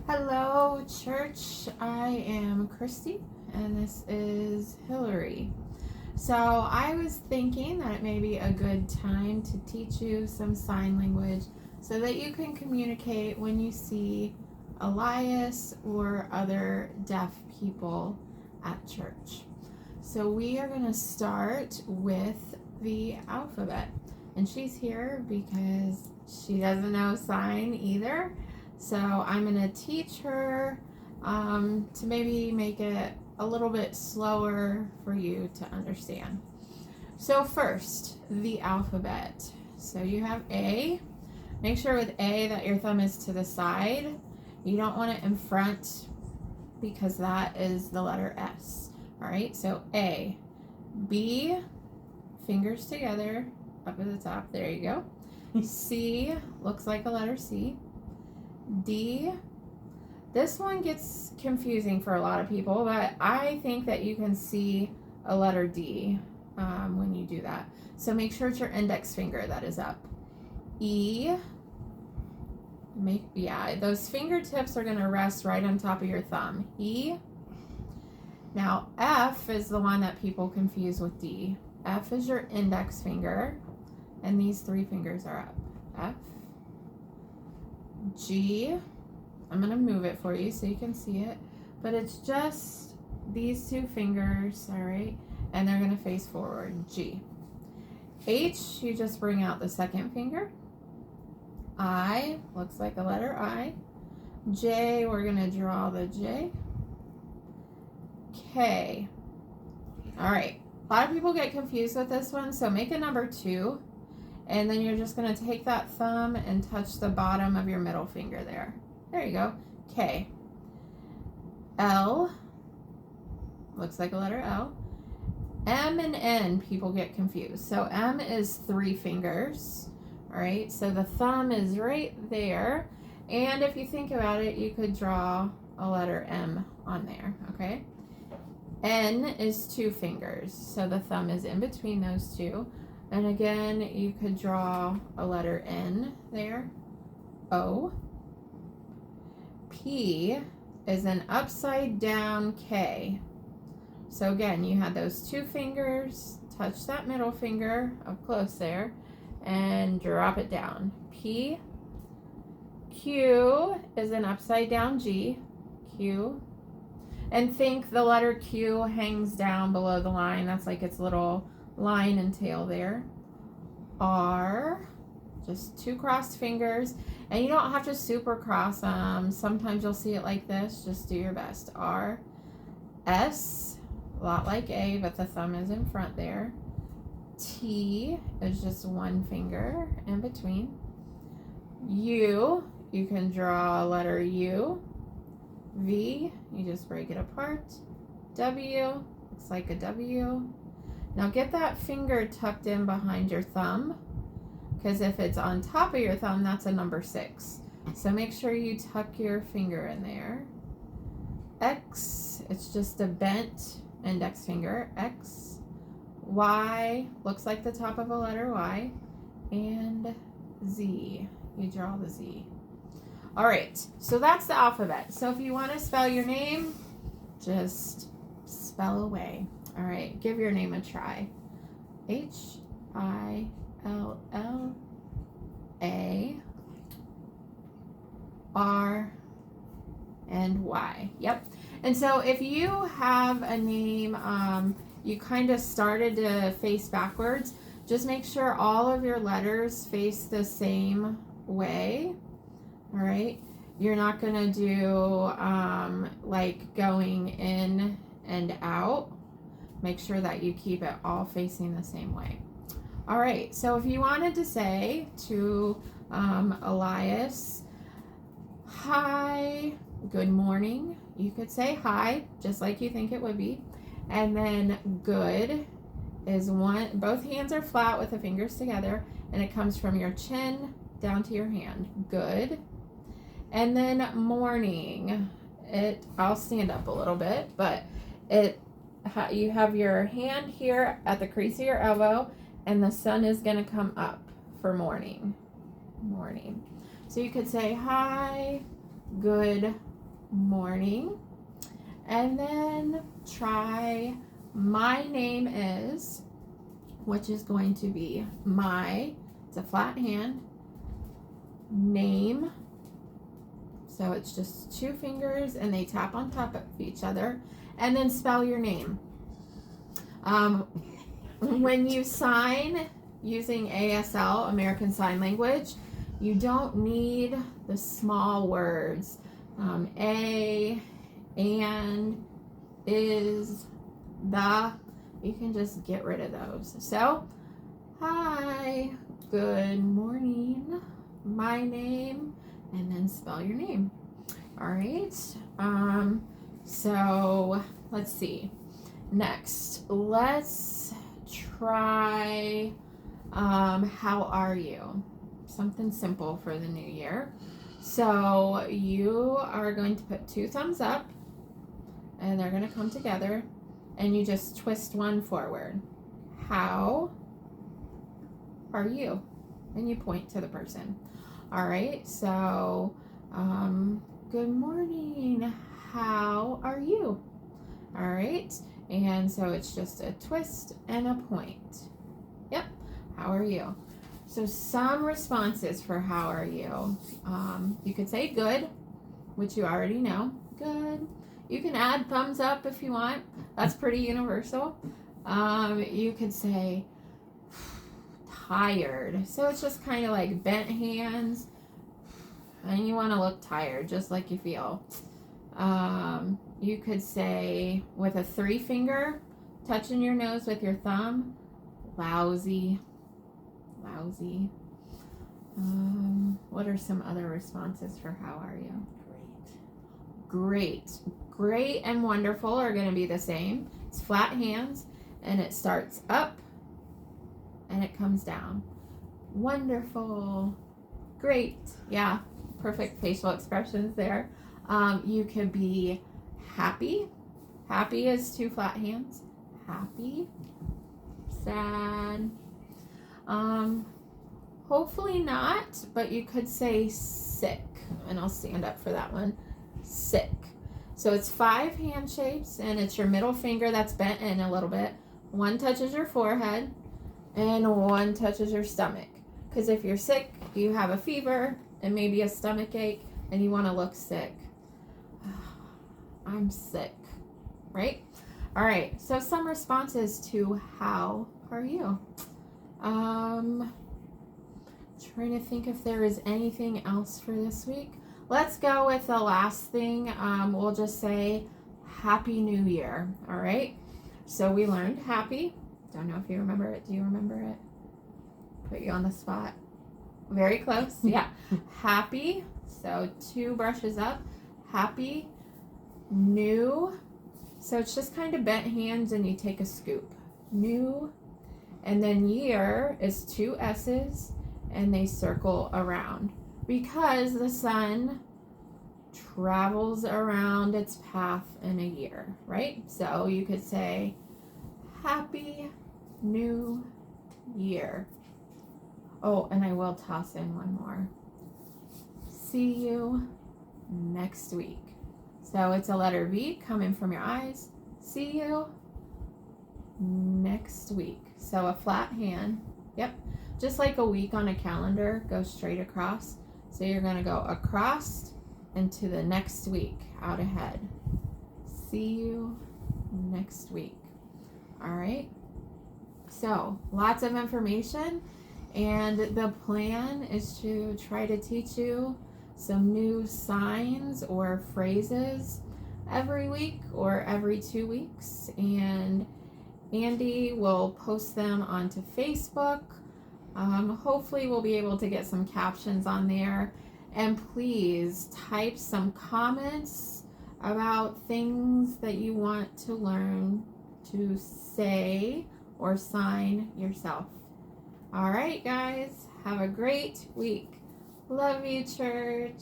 Hello, church. I am Kristi, and this is Hillary. So, I was thinking that it may be a good time to teach you some sign language so that you can communicate when you see Elias or other deaf people at church. So, we are going to start with the alphabet, and she's here because she doesn't know sign either. So I'm going to teach her to maybe make it a little bit slower for you to understand. So first, the alphabet. So you have A. Make sure with A that your thumb is to the side. You don't want it in front because that is the letter S. All right, so A. B, fingers together up at the top. There you go. C looks like a letter C. D. This one gets confusing for a lot of people, but I think that you can see a letter D when you do that. So make sure it's your index finger that is up. E. Those fingertips are going to rest right on top of your thumb. E. Now F is the one that people confuse with D. F is your index finger, and these three fingers are up. F. G, I'm going to move it for you so you can see it, but it's just these two fingers, all right, and they're going to face forward. G. H, you just bring out the second finger. I, looks like a letter I. J, we're going to draw the J. K. All right, a lot of people get confused with this one, so make a number 2. And then you're just going to take that thumb and touch the bottom of your middle finger there. There you go. K. L. Looks like a letter L. M and N, people get confused. So M is 3 fingers. All right, so the thumb is right there. And if you think about it, you could draw a letter M on there, okay? N is 2 fingers. So the thumb is in between those two. And again, you could draw a letter N there. O. P is an upside down K. So again, you had those 2 fingers, touch that middle finger up close there, and drop it down. P. Q is an upside down G. Q. And think the letter Q hangs down below the line. That's like its little line and tail there. R, just 2 crossed fingers, and you don't have to super cross them. Sometimes you'll see it like this. Just do your best. R. S, a lot like A, but the thumb is in front there. T is just 1 finger in between. U, you can draw a letter U. V, you just break it apart. W, looks like a W. Now get that finger tucked in behind your thumb, because if it's on top of your thumb, that's a number 6. So make sure you tuck your finger in there. X, it's just a bent index finger. X. Y, looks like the top of a letter Y. And Z, you draw the Z. All right, so that's the alphabet. So if you want to spell your name, just spell away. All right, give your name a try. Hillary. Yep. And so if you have a name, you kind of started to face backwards, just make sure all of your letters face the same way. All right. You're not going to do like going in and out. Make sure that you keep it all facing the same way. All right, so if you wanted to say to Elias, hi, good morning, you could say hi, just like you think it would be. And then good is both hands are flat with the fingers together, and it comes from your chin down to your hand. Good. And then morning, I'll stand up a little bit, but you have your hand here at the crease of your elbow, and the sun is going to come up for morning. So you could say, hi, good morning. And then try my name is, which is going to be it's a flat hand, name. So it's just 2 fingers and they tap on top of each other, and then spell your name. When you sign using ASL, American Sign Language, you don't need the small words, a, and, is, the. You can just get rid of those. So, hi, good morning, my name, and then spell your name. All right. So let's see. Next, let's try how are you? Something simple for the new year. So you are going to put 2 thumbs up and they're going to come together, and you just twist one forward. How are you? And you point to the person. All right, so good morning, how are you? All right, and so it's just a twist and a point. Yep, how are you? So some responses for how are you. You could say good, which you already know, good. You can add thumbs up if you want. That's pretty universal. You could say tired. So it's just kind of like bent hands, and you want to look tired, just like you feel. You could say with a 3 finger, touching your nose with your thumb, lousy, lousy. What are some other responses for how are you? Great. Great and wonderful are going to be the same. It's flat hands, and it starts up and it comes down. Wonderful. Great. Yeah, perfect facial expressions there. You could be happy. Happy is 2 flat hands. Happy. Sad. Hopefully not, but you could say sick, and I'll stand up for that one. Sick. So it's 5 hand shapes, and it's your middle finger that's bent in a little bit. 1 touches your forehead, and 1 touches your stomach. Because if you're sick, you have a fever and maybe a stomach ache, and you want to look sick. I'm sick, right? All right, so some responses to how are you? Trying to think if there is anything else for this week. Let's go with the last thing. We'll just say Happy New Year, all right? So we learned happy. Don't know if you remember it. Do you remember it? Put you on the spot. Very close, yeah. Happy, so 2 brushes up. Happy, new, so it's just kind of bent hands and you take a scoop. New, and then year is 2 S's and they circle around, because the sun travels around its path in a year, right? So you could say Happy New Year. Oh, and I will toss in one more. See you next week. So it's a letter V coming from your eyes. See you next week. So a flat hand. Yep. Just like a week on a calendar, go straight across. So you're going to go across into the next week, out ahead. See you next week. All right. So lots of information. And the plan is to try to teach you some new signs or phrases every week or every 2 weeks. And Andy will post them onto Facebook. Hopefully we'll be able to get some captions on there. And please type some comments about things that you want to learn to say or sign yourself. All right, guys, have a great week. Love you, church.